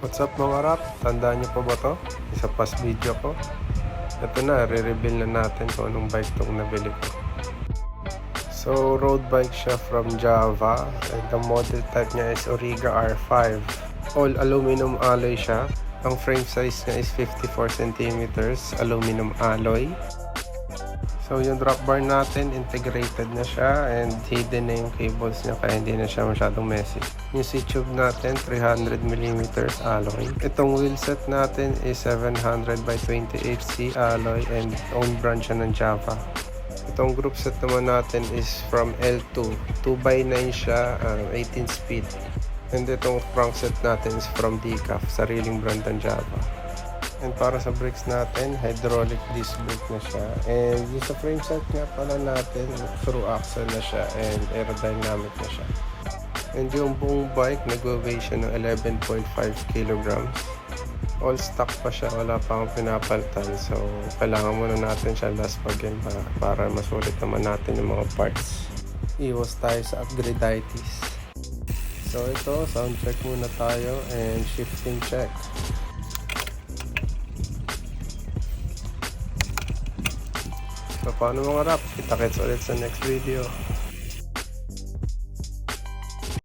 What's up mga rap? Tandaan nyo pa ba to? Isa past video ko. Ito na, re-reveal na natin kung anong bike tong nabili ko. So, road bike siya from Java. And the model type niya is Origa R5. All aluminum alloy siya. Ang frame size niya is 54 cm aluminum alloy. So yung drop bar natin, integrated na siya and hidden na yung cables niya kaya hindi na siya masyadong messy. Yung C-tube natin, 300mm alloy. Itong wheel set natin is 700 by 28C alloy and own brand siya ng Java. Itong group set naman natin is from L2. 2x9 siya, 18 speed. And itong crank set natin is from Decaf, sariling brand ng Java. And para sa brakes natin, hydraulic disc brake na siya. And yung sa frame set nga pala natin, through axle na siya and aerodynamic na siya. And yung buong bike, nag-weigh siya ng 11.5 kilograms. All stock pa siya, wala pa akong pinapalitan. So, kailangan muna natin siya last pag-in para masulit naman natin yung mga parts. Iwas tayo sa upgradeitis. So, ito, sound check muna tayo and shifting check. So paano mga rap? Kita-kits ulit sa next video.